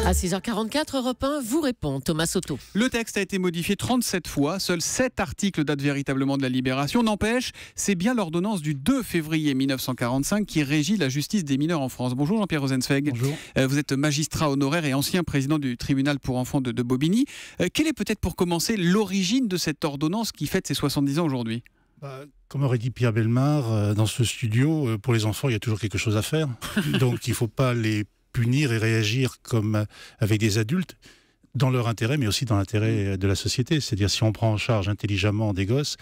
À 6h44, Europe 1 vous répond, Thomas Soto. Le texte a été modifié 37 fois, seuls 7 articles datent véritablement de la Libération. N'empêche, c'est bien l'ordonnance du 2 février 1945 qui régit la justice des mineurs en France. Bonjour Jean-Pierre Rosenzweig. Bonjour. Vous êtes magistrat honoraire et ancien président du tribunal pour enfants de Bobigny. Quelle est peut-être pour commencer l'origine de cette ordonnance qui fête ses 70 ans aujourd'hui ? Comme aurait dit Pierre Bellemare, dans ce studio, pour les enfants, il y a toujours quelque chose à faire. Donc il ne faut pas les punir et réagir comme avec des adultes, dans leur intérêt, mais aussi dans l'intérêt de la société. C'est-à-dire, si on prend en charge intelligemment des gosses,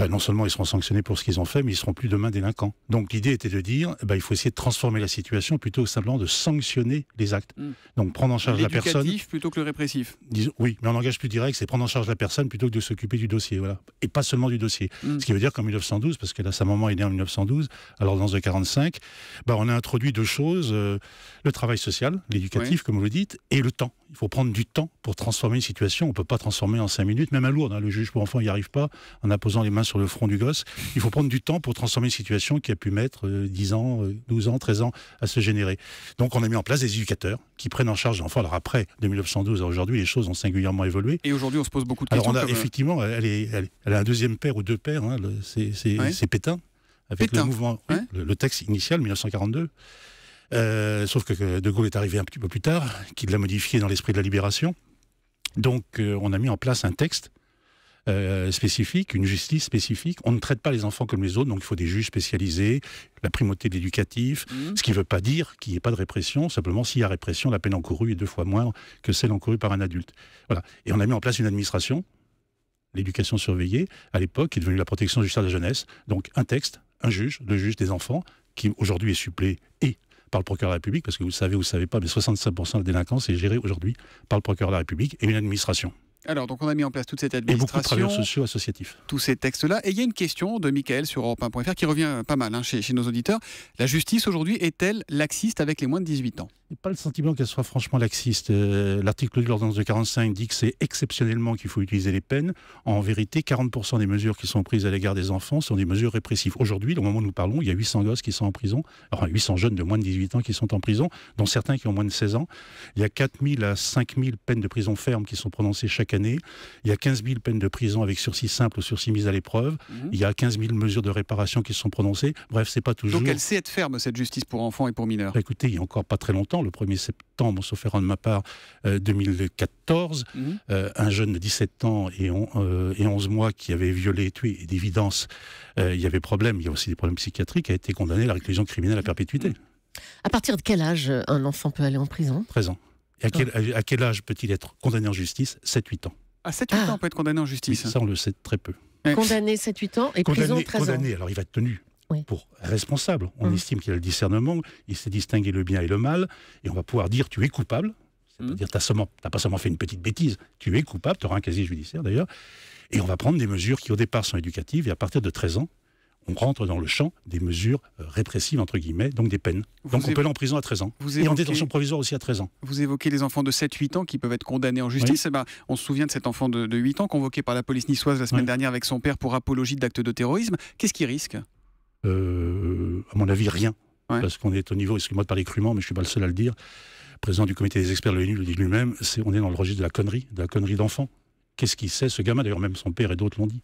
non seulement ils seront sanctionnés pour ce qu'ils ont fait, mais ils seront plus demain délinquants. Donc l'idée était de dire, il faut essayer de transformer la situation plutôt que simplement de sanctionner les actes. Donc prendre en charge la personne. L'éducatif plutôt que le répressif. Oui, mais en langage plus direct, c'est prendre en charge la personne plutôt que de s'occuper du dossier, voilà. Et pas seulement du dossier. Ce qui veut dire qu'en 1912, parce que là sa maman est née en 1912, à l'ordonnance de 45, on a introduit deux choses, le travail social, l'éducatif, comme vous le dites, et le temps. Il faut prendre du temps pour transformer une situation. On ne peut pas transformer en 5 minutes, même à Lourdes. Le juge pour enfants n'y arrive pas en apposant les mains sur le front du gosse. Il faut prendre du temps pour transformer une situation qui a pu mettre 10 ans, 12 ans, 13 ans à se générer. Donc on a mis en place des éducateurs qui prennent en charge l'enfant. Alors après, de 1912 à aujourd'hui, les choses ont singulièrement évolué. Et aujourd'hui, on se pose beaucoup de questions. Alors effectivement, elle a un deuxième père ou deux pères, c'est Pétain, avec Pétain. Le mouvement, le texte initial, 1942. Sauf que De Gaulle est arrivé un petit peu plus tard, qu'il l'a modifié dans l'esprit de la Libération. Donc on a mis en place un texte spécifique, une justice spécifique. On ne traite pas les enfants comme les autres, donc il faut des juges spécialisés, la primauté de l'éducatif, ce qui ne veut pas dire qu'il n'y ait pas de répression, simplement s'il y a répression, la peine encourue est 2 fois moindre que celle encourue par un adulte. Voilà. Et on a mis en place une administration, l'éducation surveillée, à l'époque, qui est devenue la protection judiciaire de la jeunesse. Donc un texte, un juge, le juge des enfants, qui aujourd'hui est suppléé et par le procureur de la République, parce que vous le savez ou vous ne savez pas, mais 65% de la délinquance est gérée aujourd'hui par le procureur de la République et une administration. Alors, donc on a mis en place toute cette administration. Et beaucoup de travailleurs sociaux associatifs. Tous ces textes-là. Et il y a une question de Michael sur Europe1.fr qui revient pas mal chez nos auditeurs. La justice aujourd'hui est-elle laxiste avec les moins de 18 ans ? Je n'ai pas le sentiment qu'elle soit franchement laxiste. L'article de l'ordonnance de 45 dit que c'est exceptionnellement qu'il faut utiliser les peines. En vérité, 40% des mesures qui sont prises à l'égard des enfants sont des mesures répressives. Aujourd'hui, au moment où nous parlons, il y a 800 gosses qui sont en prison. Enfin, 800 jeunes de moins de 18 ans qui sont en prison, dont certains qui ont moins de 16 ans. Il y a 4000 à 5000 peines de prison ferme qui sont prononcées chaque année. Il y a 15 000 peines de prison avec sursis simple ou sursis mis à l'épreuve. Il y a 15 000 mesures de réparation qui sont prononcées. Bref, c'est pas toujours... Donc elle sait être ferme, cette justice pour enfants et pour mineurs. Écoutez, il y a encore pas très longtemps, le 1er septembre, sauf erreur de ma part, 2014, un jeune de 17 ans et 11 mois qui avait violé et tué, et d'évidence, il y avait problème, il y a aussi des problèmes psychiatriques, a été condamné à la réclusion criminelle à perpétuité. À partir de quel âge un enfant peut aller en prison ? 13 ans. Et à quel âge peut-il être condamné en justice ? 7-8 ans. À 7-8 ans, on peut être condamné en justice. Oui, ça, on le sait très peu. Condamné 7-8 ans et prison 13 ans. Condamné, alors il va être tenu pour responsable. On estime qu'il a le discernement, il sait distinguer le bien et le mal, et on va pouvoir dire tu es coupable. C'est-à-dire tu n'as pas seulement fait une petite bêtise, tu es coupable, tu auras un casier judiciaire d'ailleurs, et on va prendre des mesures qui au départ sont éducatives, et à partir de 13 ans, on rentre dans le champ des mesures répressives, entre guillemets, donc des peines. Donc on peut aller en prison à 13 ans. Et en détention provisoire aussi à 13 ans. Vous évoquez les enfants de 7-8 ans qui peuvent être condamnés en justice. On se souvient de cet enfant de 8 ans convoqué par la police niçoise la semaine dernière avec son père pour apologie d'actes de terrorisme. Qu'est-ce qu'il risque ? À mon avis, rien. Parce qu'on est au niveau, excusez-moi de parler crûment, mais je ne suis pas le seul à le dire, président du comité des experts de l'ONU le dit lui-même, on est dans le registre de la connerie d'enfant. Qu'est-ce qu'il sait, ce gamin ? D'ailleurs, même son père et d'autres l'ont dit.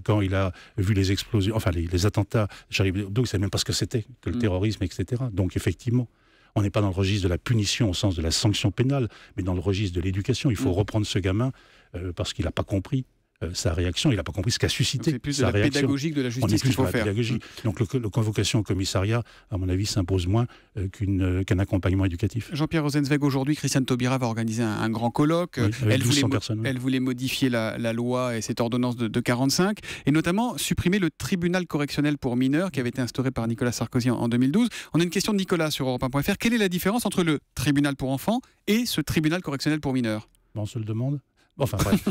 Quand il a vu les explosions, enfin les attentats, Charlie Hebdo, il ne savait même pas ce que c'était que le terrorisme, etc. Donc effectivement, on n'est pas dans le registre de la punition au sens de la sanction pénale, mais dans le registre de l'éducation. Il faut reprendre ce gamin parce qu'il n'a pas compris sa réaction, il n'a pas compris ce qu'a suscité. C'est plus de la pédagogie que de la justice qu'il faut faire. Donc la convocation au commissariat, à mon avis, s'impose moins qu'un accompagnement éducatif. Jean-Pierre Rosenzweig, aujourd'hui, Christiane Taubira va organiser un grand colloque. Elle voulait modifier la loi et cette ordonnance de 45, et notamment supprimer le tribunal correctionnel pour mineurs qui avait été instauré par Nicolas Sarkozy en 2012. On a une question de Nicolas sur Europe1.fr. Quelle est la différence entre le tribunal pour enfants et ce tribunal correctionnel pour mineurs ? On se le demande. Enfin bref,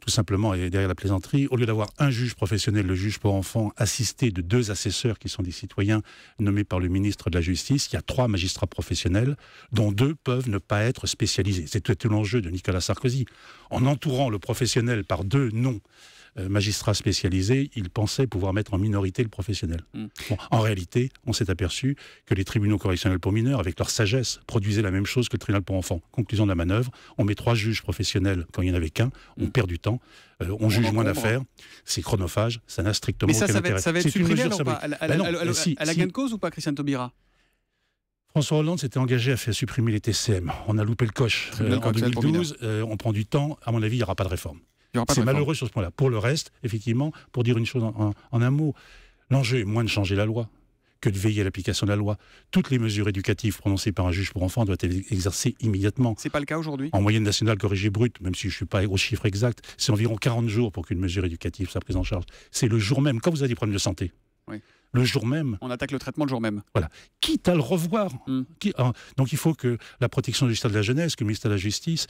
tout simplement, et derrière la plaisanterie, au lieu d'avoir un juge professionnel, le juge pour enfants, assisté de 2 assesseurs qui sont des citoyens nommés par le ministre de la Justice, il y a 3 magistrats professionnels, dont 2 peuvent ne pas être spécialisés. C'est tout l'enjeu de Nicolas Sarkozy. En entourant le professionnel par 2 noms magistrat spécialisé, il pensait pouvoir mettre en minorité le professionnel. Bon, en réalité, on s'est aperçu que les tribunaux correctionnels pour mineurs, avec leur sagesse, produisaient la même chose que le tribunal pour enfants. Conclusion de la manœuvre, on met 3 juges professionnels quand il n'y en avait qu'un, on perd du temps, on juge moins d'affaires, c'est chronophage, ça n'a strictement aucun intérêt. Mais ça va être supprimé ou pas à la gain de cause ou pas, Christiane Taubira? François Hollande s'était engagé à faire supprimer les TCM. On a loupé le coche. En 2012, on prend du temps. À mon avis, il n'y aura pas de réforme. C'est malheureux sur ce point-là. Pour le reste, effectivement, pour dire une chose en un mot, l'enjeu est moins de changer la loi que de veiller à l'application de la loi. Toutes les mesures éducatives prononcées par un juge pour enfants doivent être exercées immédiatement. C'est pas le cas aujourd'hui. En moyenne nationale corrigée brute, même si je ne suis pas au chiffre exact, c'est environ 40 jours pour qu'une mesure éducative soit prise en charge. C'est le jour même, quand vous avez des problèmes de santé. Oui. Le jour même. On attaque le traitement le jour même. Voilà. Quitte à le revoir. Donc il faut que la protection du ministère de la Jeunesse, que le ministère de la Justice,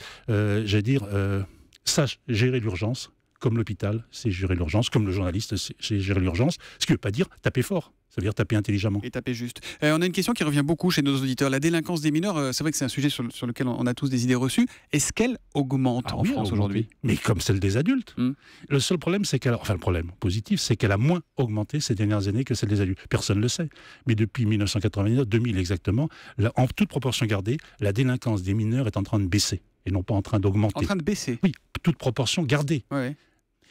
sache gérer l'urgence, comme l'hôpital sait gérer l'urgence, comme le journaliste sait gérer l'urgence. Ce qui ne veut pas dire taper fort. Ça veut dire taper intelligemment. Et taper juste. On a une question qui revient beaucoup chez nos auditeurs. La délinquance des mineurs, c'est vrai que c'est un sujet sur lequel on a tous des idées reçues. Est-ce qu'elle augmente en France aujourd'hui? Mais comme celle des adultes. Le seul problème, c'est qu'elle... Enfin, le problème positif, c'est qu'elle a moins augmenté ces dernières années que celle des adultes. Personne ne le sait. Mais depuis 1999, 2000 exactement, en toute proportion gardée, la délinquance des mineurs est en train de baisser et non pas en train d'augmenter. En train de baisser? Oui, toute proportion gardée. Ouais.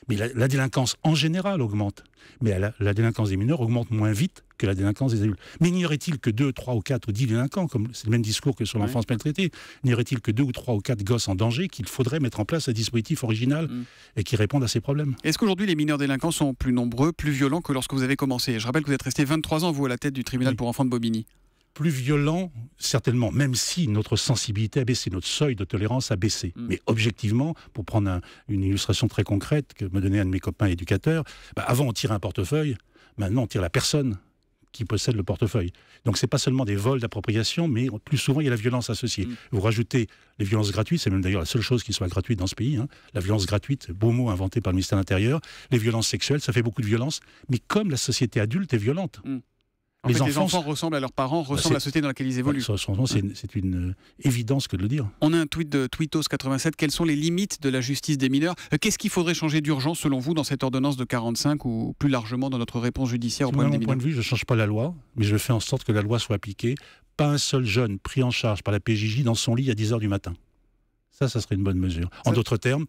Mais la délinquance en général augmente. Mais la délinquance des mineurs augmente moins vite que la délinquance des adultes. Mais n'y aurait-il que 2, 3 ou 4 ou 10 délinquants, comme c'est le même discours que sur l'enfance maltraitée, n'y aurait-il que 2 ou 3 ou 4 gosses en danger qu'il faudrait mettre en place un dispositif original et qui réponde à ces problèmes? Est-ce qu'aujourd'hui les mineurs délinquants sont plus nombreux, plus violents que lorsque vous avez commencé? Je rappelle que vous êtes resté 23 ans, vous, à la tête du tribunal pour enfants de Bobigny. Plus violent, certainement, même si notre sensibilité a baissé, notre seuil de tolérance a baissé. Mais objectivement, pour prendre une illustration très concrète que me donnait un de mes copains éducateurs, avant on tirait un portefeuille, maintenant on tire la personne qui possède le portefeuille. Donc c'est pas seulement des vols d'appropriation, mais plus souvent il y a la violence associée. Vous rajoutez les violences gratuites, c'est même d'ailleurs la seule chose qui soit gratuite dans ce pays, la violence gratuite, beau mot inventé par le ministère de l'Intérieur, les violences sexuelles, ça fait beaucoup de violence, mais comme la société adulte est violente. Les enfants ressemblent à leurs parents, ressemblent à la société dans laquelle ils évoluent. C'est une évidence que de le dire. On a un tweet de Tweetos87. Quelles sont les limites de la justice des mineurs? Qu'est-ce qu'il faudrait changer d'urgence, selon vous, dans cette ordonnance de 45 ou plus largement dans notre réponse judiciaire au problème des mineurs? De mon point de vue, je ne change pas la loi, mais je fais en sorte que la loi soit appliquée. Pas un seul jeune pris en charge par la PJJ dans son lit à 10h du matin. Ça serait une bonne mesure. En d'autres termes,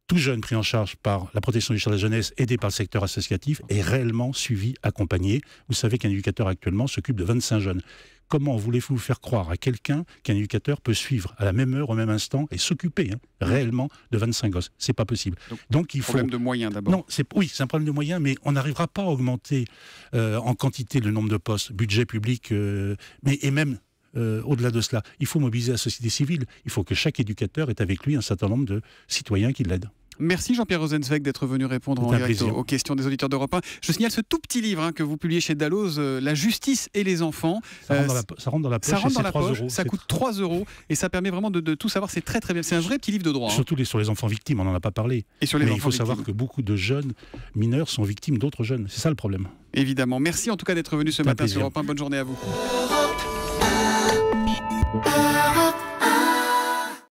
tout jeune pris en charge par la protection du ministère de la Jeunesse, aidé par le secteur associatif, est réellement suivi, accompagné. Vous savez qu'un éducateur actuellement s'occupe de 25 jeunes. Comment voulez-vous faire croire à quelqu'un qu'un éducateur peut suivre à la même heure, au même instant, et s'occuper réellement de 25 gosses? C'est pas possible. Donc il faut... Problème de moyens d'abord. Non, c'est un problème de moyens, mais on n'arrivera pas à augmenter en quantité le nombre de postes, budget public, et même... au-delà de cela, il faut mobiliser la société civile. Il faut que chaque éducateur ait avec lui un certain nombre de citoyens qui l'aident. Merci Jean-Pierre Rosenzweig d'être venu répondre en direct aux questions des auditeurs d'Europe 1. Je signale ce tout petit livre que vous publiez chez Dalloz, La justice et les enfants. Ça rentre dans la poche, ça coûte 3 € et ça permet vraiment de tout savoir. C'est très très bien. C'est un vrai petit livre de droit. Surtout sur les enfants victimes, on n'en a pas parlé. Et sur les Mais il faut savoir que beaucoup de jeunes mineurs sont victimes d'autres jeunes. C'est ça le problème. Évidemment. Merci en tout cas d'être venu ce matin sur Europe 1. Bonne journée à vous.